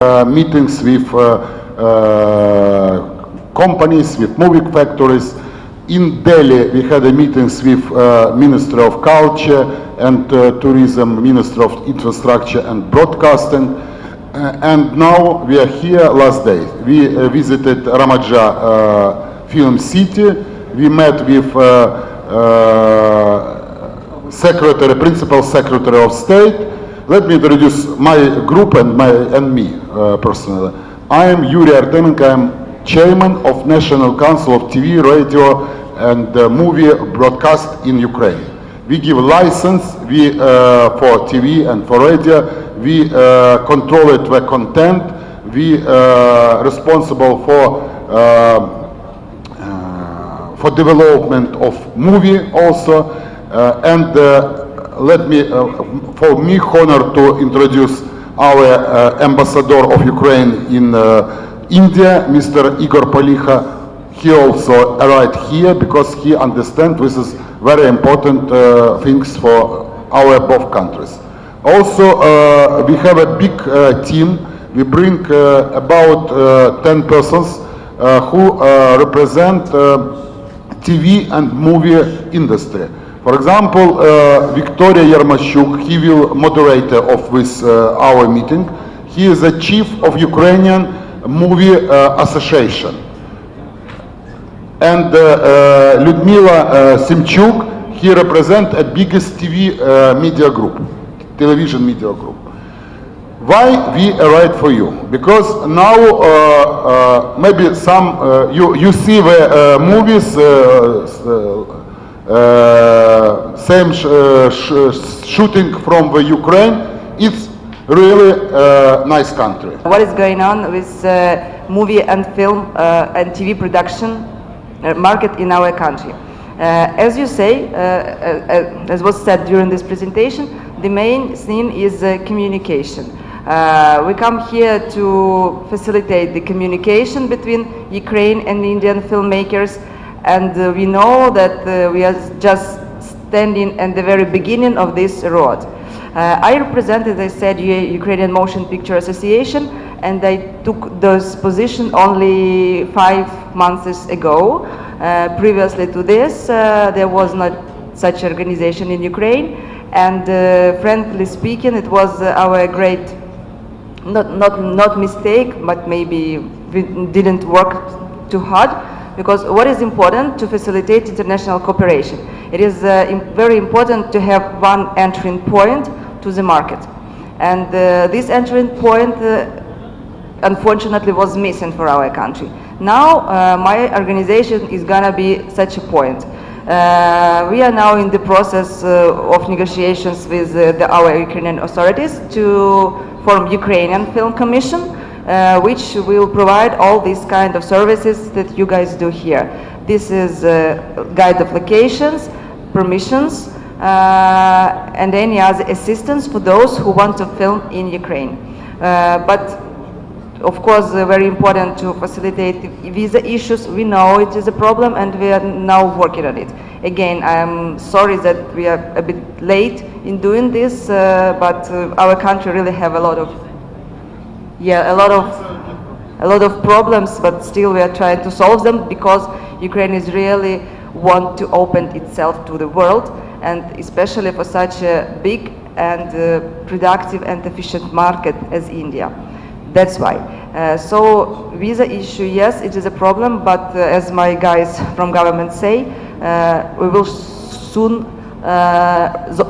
meetings with companies, with movie factories. In Delhi, we had meetings with Ministry of Culture and Tourism, Ministry of Infrastructure and Broadcasting. And now we are here last day. We visited Ramaja Film City. We met with Principal Secretary of State. Let me introduce my group and me personally. I am Yuri Artemenko. I am Chairman of National Council of TV, Radio and Movie Broadcast in Ukraine. We give license for TV and for radio. We control it the content. We responsible for development of movie also. Let me, for me, honor to introduce our ambassador of Ukraine in India, Mr. Igor Poliha. He also arrived here because he understands this is very important things for our both countries. Also, we have a big team. We bring about 10 persons who represent TV and movie industry. For example, Victoria Yermashuk, he will moderator of this our meeting. He is the chief of Ukrainian Movie Association. And Lyudmila Simchuk, he represents a biggest TV media group, television media group. Why we arrived for you? Because now maybe some you see the movies. Same shooting from the Ukraine. It's really a nice country. What is going on with movie and film and TV production market in our country? As you say, as was said during this presentation, the main thing is communication. We come here to facilitate the communication between Ukraine and Indian filmmakers. And we know that we are just standing at the very beginning of this road. I represent, as I said, Ukrainian Motion Picture Association, and I took this position only 5 months ago. Previously to this, there was not such organization in Ukraine, and frankly speaking, it was our great, not mistake, but maybe we didn't work too hard. Because what is important to facilitate international cooperation? It is very important to have one entry point to the market. And this entry point, unfortunately, was missing for our country. Now, my organization is gonna be such a point. We are now in the process of negotiations with our Ukrainian authorities to form Ukrainian Film Commission, which will provide all these kind of services that you guys do here. This is guide of locations, permissions, and any other assistance for those who want to film in Ukraine. But of course, very important to facilitate visa issues. We know it is a problem and we are now working on it. Again, I'm sorry that we are a bit late in doing this, but our country really have a lot of problems, but still we are trying to solve them because Ukraine is really want to open itself to the world, and especially for such a big and productive and efficient market as India. That's why. So visa issue, yes, it is a problem, but as my guys from government say, we will soon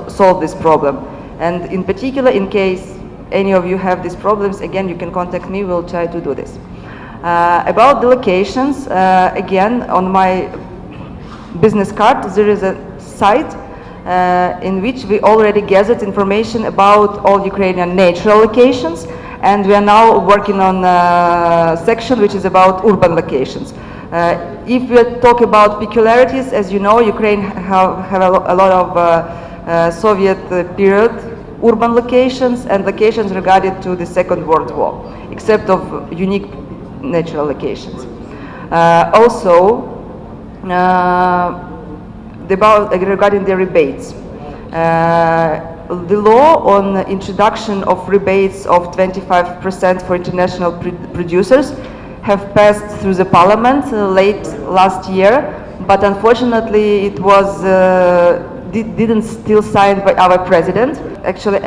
solve this problem. And in particular, in case any of you have these problems, again, you can contact me, we'll try to do this. About the locations, again, on my business card, there is a site in which we already gathered information about all Ukrainian natural locations, and we are now working on a section which is about urban locations. If we talk about peculiarities, as you know, Ukraine have a lot of Soviet period urban locations and locations regarding to the Second World War, except of unique natural locations. Also, regarding the rebates, the law on introduction of rebates of 25% for international producers have passed through the parliament late last year, but unfortunately it was didn't still signed by our president. Actually,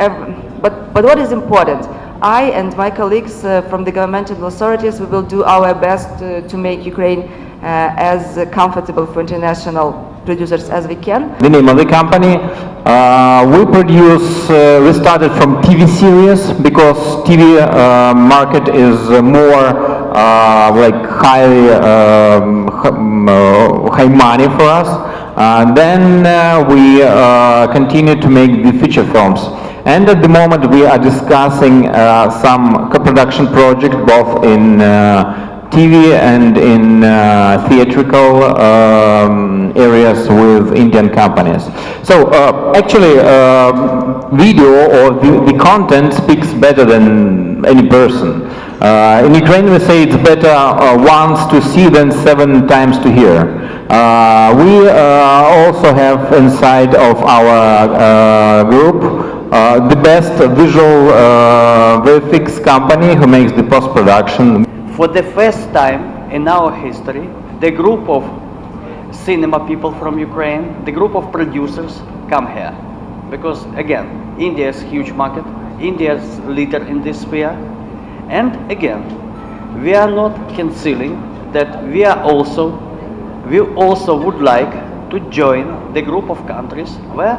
but what is important, I and my colleagues from the governmental authorities, we will do our best to make Ukraine as comfortable for international producers as we can. The name of the company, we started from TV series because TV market is more like high money for us. Then we continue to make the feature films. And at the moment we are discussing some co-production project both in TV and in theatrical areas with Indian companies. So actually video or the content speaks better than any person. In Ukraine we say it's better once to see than 7 times to hear. We also have inside of our group the best visual VFX company who makes the post-production. For the first time in our history, the group of cinema people from Ukraine, the group of producers come here. Because again, India is a huge market, India is leader in this sphere. And again, we are not concealing that we also would like to join the group of countries where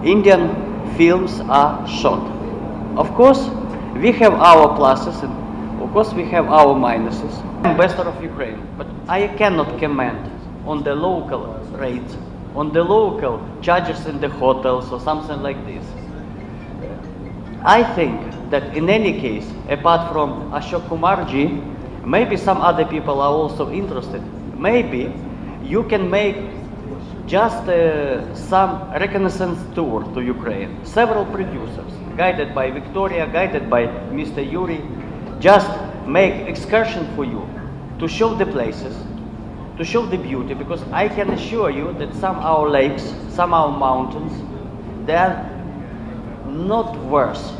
Indian films are shot. Of course, we have our pluses and of course we have our minuses. I'm ambassador of Ukraine, but I cannot comment on the local rates, on the local charges in the hotels or something like this. I think that in any case, apart from Ashok Kumarji, maybe some other people are also interested. Maybe you can make just some reconnaissance tour to Ukraine. Several producers, guided by Victoria, guided by Mr. Yuri, just make excursion for you to show the places, to show the beauty, because I can assure you that some our lakes, some our mountains, they are not worse